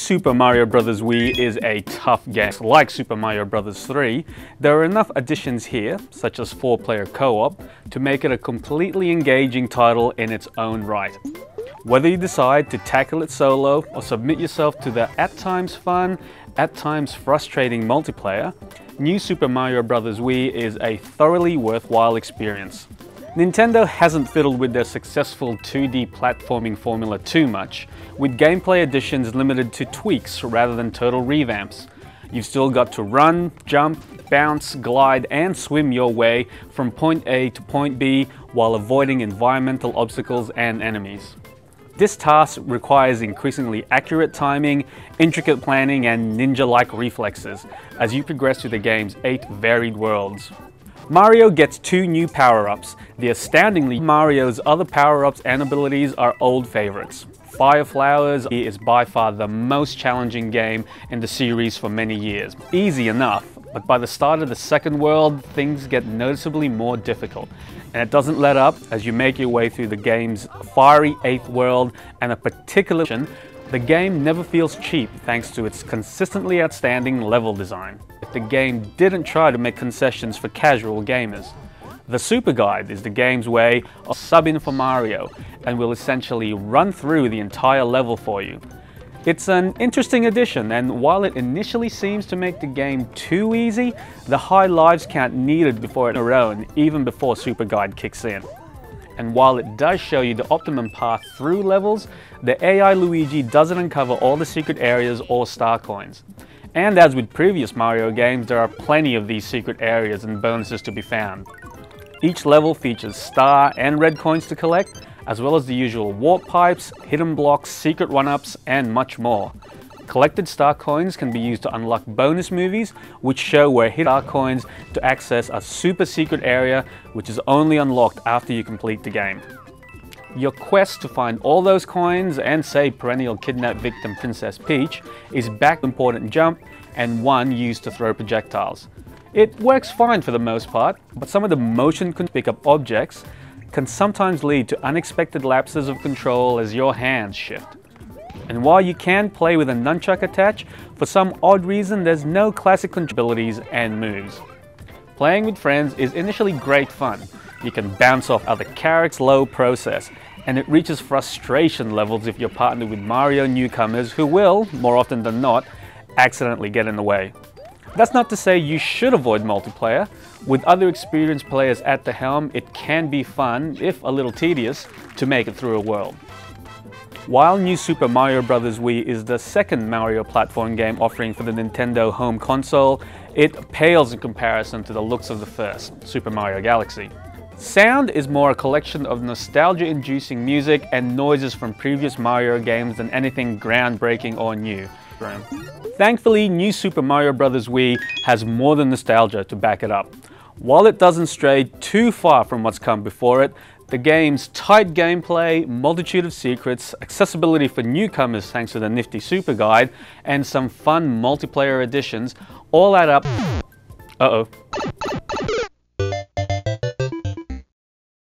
Super Mario Bros. Wii is a tough game. Like Super Mario Bros. 3, there are enough additions here, such as 4-player co-op, to make it a completely engaging title in its own right. Whether you decide to tackle it solo or submit yourself to the at times fun, at times frustrating multiplayer, New Super Mario Bros. Wii is a thoroughly worthwhile experience. Nintendo hasn't fiddled with their successful 2D platforming formula too much, with gameplay additions limited to tweaks rather than total revamps. You've still got to run, jump, bounce, glide, and swim your way from point A to point B while avoiding environmental obstacles and enemies. This task requires increasingly accurate timing, intricate planning, and ninja-like reflexes as you progress through the game's 8 varied worlds. Mario gets 2 new power-ups. The astoundingly Mario's other power-ups and abilities are old favorites. Fire Flowers is by far the most challenging game in the series for many years. Easy enough, but by the start of the second world, things get noticeably more difficult. And it doesn't let up as you make your way through the game's fiery 8th world, and a particular the game never feels cheap thanks to its consistently outstanding level design. The game didn't try to make concessions for casual gamers. The Super Guide is the game's way of sub-in for Mario and will essentially run through the entire level for you. It's an interesting addition, and while it initially seems to make the game too easy, the high lives count needed before it own, even before Super Guide kicks in. And while it does show you the optimum path through levels, the AI Luigi doesn't uncover all the secret areas or star coins. And as with previous Mario games, there are plenty of these secret areas and bonuses to be found. Each level features star and red coins to collect, as well as the usual warp pipes, hidden blocks, secret one-ups, and much more. Collected star coins can be used to unlock bonus movies, which show where hidden star coins to access a super secret area, which is only unlocked after you complete the game. Your quest to find all those coins and save perennial kidnapped victim Princess Peach is back to important jump and one used to throw projectiles. It works fine for the most part, but some of the motion to pick up objects can sometimes lead to unexpected lapses of control as your hands shift. And while you can play with a nunchuck attached, for some odd reason there's no classic abilities and moves. Playing with friends is initially great fun. You can bounce off other characters slow process, and it reaches frustration levels if you're partnered with Mario newcomers who will, more often than not, accidentally get in the way. That's not to say you should avoid multiplayer. With other experienced players at the helm, it can be fun, if a little tedious, to make it through a world. While New Super Mario Bros. Wii is the second Mario platform game offering for the Nintendo home console, it pales in comparison to the looks of the first, Super Mario Galaxy. Sound is more a collection of nostalgia-inducing music and noises from previous Mario games than anything groundbreaking or new. Thankfully, New Super Mario Bros. Wii has more than nostalgia to back it up. While it doesn't stray too far from what's come before it, the game's tight gameplay, multitude of secrets, accessibility for newcomers thanks to the nifty Super Guide, and some fun multiplayer additions all add up